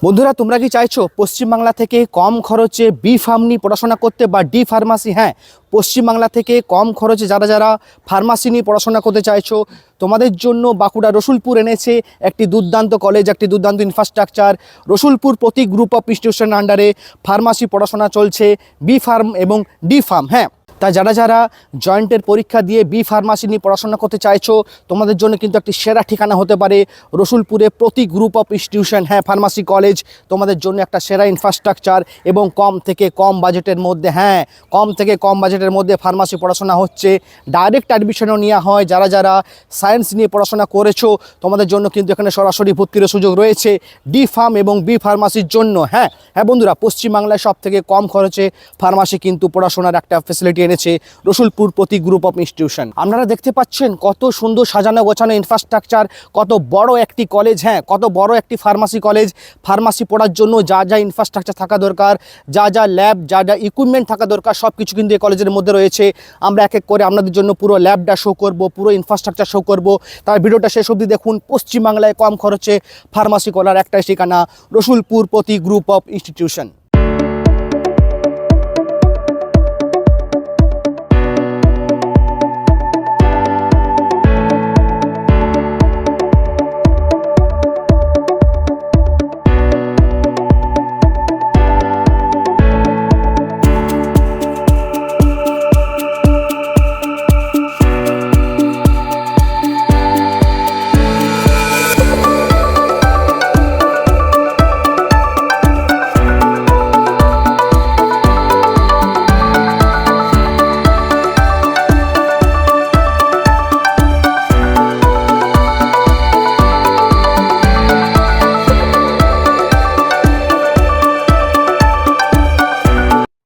বন্ধুরা, তোমরা কি চাইছো পশ্চিমবাংলা থেকে কম খরচে বি ফার্ম নিয়ে পড়াশোনা করতে বা ডি ফার্মাসি? হ্যাঁ, পশ্চিমবাংলা থেকে কম খরচে যারা যারা ফার্মাসি নিয়ে পড়াশোনা করতে চাইছো তোমাদের জন্য বাঁকুড়া রসুলপুর এনেছে একটি দুর্দান্ত কলেজ, একটি দুর্দান্ত infrastructure. Rasulpur Pratik group of institution আন্ডারে ফার্মাসি পড়াশোনা চলছে, বি ফার্ম এবং ডি ফার্ম। হ্যাঁ, তা যারা যারা জয়েন্টের পরীক্ষা দিয়ে বি ফার্মাসি নিয়ে পড়াশোনা করতে চাইছো তোমাদের জন্য কিন্তু একটি সেরা ঠিকানা হতে পারে রসুলপুরে প্রতীক গ্রুপ অফ ইনস্টিটিউশন। হ্যাঁ, ফার্মাসি কলেজ তোমাদের জন্য একটা সেরা ইনফ্রাস্ট্রাকচার এবং কম থেকে কম বাজেটের মধ্যে, হ্যাঁ কম থেকে কম বাজেটের মধ্যে ফার্মাসি পড়াশোনা হচ্ছে। ডাইরেক্ট অ্যাডমিশনও নেওয়া হয়। যারা যারা সায়েন্স নিয়ে পড়াশোনা করেছো তোমাদের জন্য কিন্তু এখানে সরাসরি ভর্তির সুযোগ রয়েছে ডি ফার্ম এবং বি ফার্মাসির জন্য। হ্যাঁ হ্যাঁ বন্ধুরা, পশ্চিমবাংলায় সব থেকে কম খরচে ফার্মাসি কিন্তু পড়াশোনার একটা ফেসিলিটি এনেছে Rasulpur Pratik group of institution. আপনারা দেখতে পাচ্ছেন কত সুন্দর সাজানো গোছানো ইনফ্রাস্ট্রাকচার, কত বড় একটি কলেজ। হ্যাঁ, কত বড় একটি ফার্মাসি কলেজ। ফার্মাসি পড়ার জন্য যা যা ইনফ্রাস্ট্রাকচার থাকা দরকার, যা যা ল্যাব, যা যা ইকুইপমেন্ট থাকা দরকার, সব কিছু কিন্তু এই কলেজের মধ্যে রয়েছে। আমরা এক এক করে আপনাদের জন্য পুরো ল্যাবটা শো করব, পুরো ইনফ্রাস্ট্রাকচার শো করব। তার ভিডিওটা শেষ অবধি দেখুন। পশ্চিমবাংলায় কম খরচে ফার্মাসি করার একটাই ঠিকানা Rasulpur Pratik group of institution.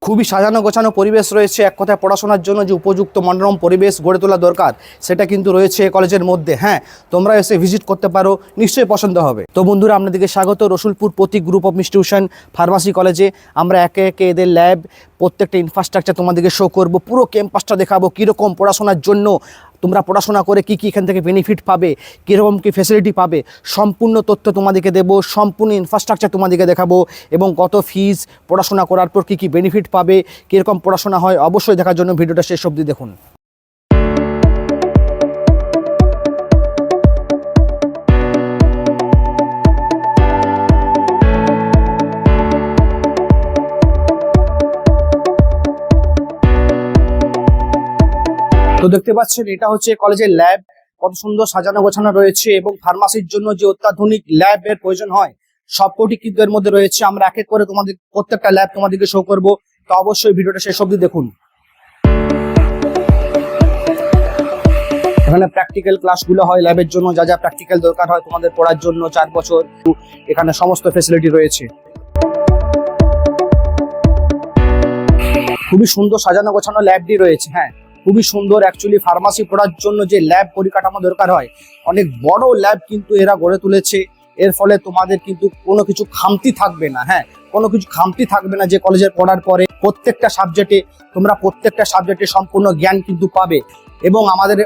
খুবই সাজানো গোছানো পরিবেশ রয়েছে। এক কথায় পড়াশোনার জন্য যে উপযুক্ত মনোরম পরিবেশ গড়ে তোলা দরকার সেটা কিন্তু রয়েছে কলেজের মধ্যে। হ্যাঁ, তোমরা এসে ভিজিট করতে পারো, নিশ্চয়ই পছন্দ হবে। তো বন্ধুরা, আপনাদেরকে স্বাগত Rasulpur Pratik group of institution pharmacy কলেজে। আমরা একে একে এদের ল্যাব, প্রত্যেকটা ইনফ্রাস্ট্রাকচার তোমাদেরকে শো করব, পুরো ক্যাম্পাসটা দেখাবো। কীরকম পড়াশোনার জন্য তোমরা পড়াশোনা করে কি কি এখান থেকে বেনিফিট পাবে, কীরকম কী ফেসিলিটি পাবে, সম্পূর্ণ তথ্য তোমাদেরকে দেবো, সম্পূর্ণ ইনফ্রাস্ট্রাকচার তোমাদেরকে দেখাবো এবং কত ফিজ, পড়াশোনা করার পর কী কী বেনিফিট পাবে, কীরকম পড়াশোনা হয়, অবশ্যই দেখার জন্য ভিডিওটা শেষ অবধি দেখুন। তো দেখতে পাচ্ছেন এটা হচ্ছে কলেজের ল্যাব, কত সুন্দর সাজানো গোছানো রয়েছে এবং ফার্মাসির জন্য যে অত্যাধুনিক ল্যাবের প্রয়োজন হয় সবকটি কিন্তু এর মধ্যে রয়েছে। আমরা এক এক করে তোমাদের প্রত্যেকটা ল্যাব তোমাদেরকে শো করব, তো অবশ্যই ভিডিওটা শেষ অবধি দেখুন। এখানে প্র্যাকটিক্যাল ক্লাসগুলো হয়, ল্যাবের জন্য যা যা প্র্যাকটিক্যাল দরকার হয় তোমাদের পড়ার জন্য 4 বছর এখানে সমস্ত ফেসিলিটি রয়েছে। খুবই সুন্দর সাজানো গোছানো ল্যাবটি রয়েছে। হ্যাঁ, খুবই সুন্দর। অ্যাকচুয়ালি ফার্মাসি পড়ার জন্য যে ল্যাব পরিকাঠামো দরকার হয়, অনেক বড় ল্যাব কিন্তু এরা গড়ে তুলেছে। এর ফলে তোমাদের কিন্তু কোনো কিছু খামতি থাকবে না। হ্যাঁ, কোনো কিছু খামতি থাকবে না যে কলেজের পড়ার পরে প্রত্যেকটা সাবজেক্টে তোমরা প্রত্যেকটা সাবজেক্টে সম্পূর্ণ জ্ঞান কিন্তু পাবে। এবং আমাদের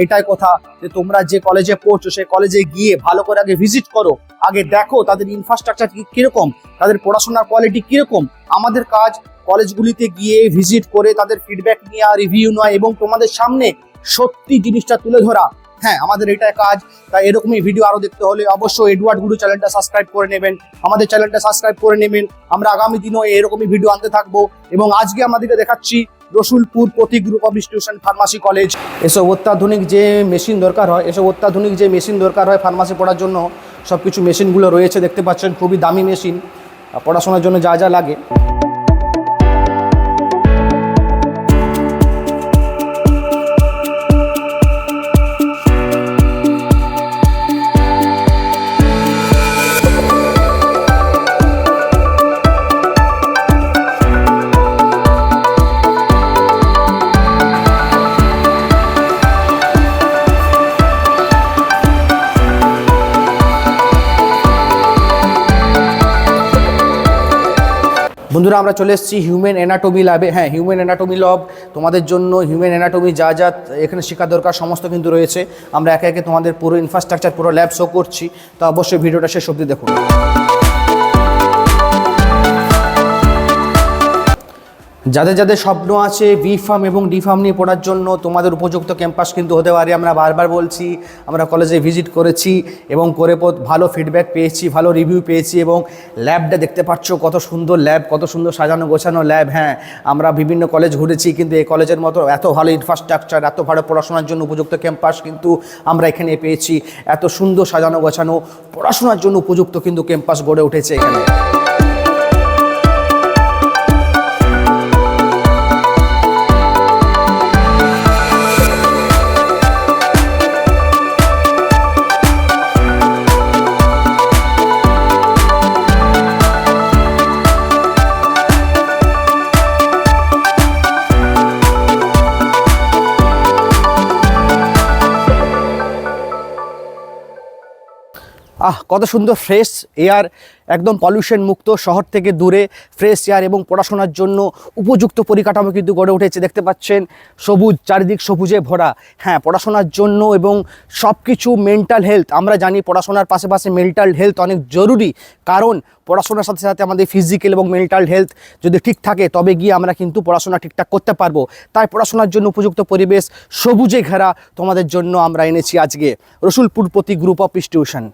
এটাই কথা যে তোমরা যে কলেজে পড়ছো সেই কলেজে গিয়ে ভালো করে আগে ভিজিট করো, আগে দেখো তাদের ইনফ্রাস্ট্রাকচার কিরকম, তাদের পড়াশোনার কোয়ালিটি কিরকম। আমাদের কাজ কলেজগুলিতে গিয়ে ভিজিট করে তাদের ফিডব্যাক নেওয়া, রিভিউ নেওয়া এবং তোমাদের সামনে সত্যি জিনিসটা তুলে ধরা। হ্যাঁ, আমাদের এটাই কাজ। তাই এরকমই ভিডিও আরো দেখতে হলে অবশ্যই এডওয়ার্ড গুরু চ্যানেলটা সাবস্ক্রাইব করে নেবেন, আমাদের চ্যানেলটা সাবস্ক্রাইব করে নেবেন। আমরা আগামী দিনও এরকমই ভিডিও আনতে থাকবো। এবং আজকে আমাদেরকে দেখাচ্ছি Rasulpur Pratik group of institution pharmacy college. এসব অত্যাধুনিক যে মেশিন দরকার হয় ফার্মাসি পড়ার জন্য সবকিছু মেশিনগুলো রয়েছে। দেখতে পাচ্ছেন খুবই দামি মেশিন, পড়াশোনার জন্য যা যা লাগে। বন্ধুরা, আমরা চলে এসেছি হিউম্যান অ্যানাটমি ল্যাবে। হ্যাঁ, হিউম্যান অ্যানাটমি ল্যাব তোমাদের জন্য হিউম্যান অ্যানাটমি যা যা এখানে শেখা দরকার সমস্ত কিন্তু রয়েছে। আমরা একে একে তোমাদের পুরো ইনফ্রাস্ট্রাকচার, পুরো ল্যাব শো করছি, তো অবশ্যই ভিডিওটা শেষ অবধি দেখুন। যাদের যাদের স্বপ্ন আছে বি ফার্ম এবং ডি ফার্ম নিয়ে পড়ার জন্য তোমাদের উপযুক্ত ক্যাম্পাস কিন্তু হতে পারে। আমরা বারবার বলছি, আমরা কলেজে ভিজিট করেছি এবং করে ভালো ফিডব্যাক পেয়েছি, ভালো রিভিউ পেয়েছি এবং ল্যাবটা দেখতে পাচ্ছ কত সুন্দর ল্যাব, কত সুন্দর সাজানো গোছানো ল্যাব। হ্যাঁ, আমরা বিভিন্ন কলেজ ঘুরেছি কিন্তু এই কলেজের মতো এত ভালো ইনফ্রাস্ট্রাকচার, এত ভালো পড়াশোনার জন্য উপযুক্ত ক্যাম্পাস কিন্তু আমরা এখানে পেয়েছি। এত সুন্দর সাজানো গোছানো পড়াশোনার জন্য উপযুক্ত কিন্তু ক্যাম্পাস গড়ে উঠেছে এখানে। কত সুন্দর ফ্রেশ এয়ার, একদম পলিউশন মুক্ত, শহর থেকে দূরে ফ্রেশ এয়ার এবং পড়াশোনার জন্য উপযুক্ত পরিকাঠামো কিন্তু গড়ে উঠেছে। দেখতে পাচ্ছেন সবুজ, চারিদিক সবুজে ভরা। হ্যাঁ, পড়াশোনার জন্য এবং সব কিছু মেন্টাল হেলথ, আমরা জানি পড়াশোনার পাশাপাশি মেন্টাল হেলথ অনেক জরুরি, কারণ পড়াশোনার সাথে সাথে আমাদের ফিজিক্যাল এবং মেন্টাল হেলথ যদি ঠিক থাকে তবে গিয়ে আমরা কিন্তু পড়াশোনা ঠিকঠাক করতে পারবো। তাই পড়াশোনার জন্য উপযুক্ত পরিবেশ সবুজে ঘেরা তোমাদের জন্য আমরা এনেছি আজকে রসুলপুর প্রতি গ্রুপ অফ ইনস্টিটিউশন।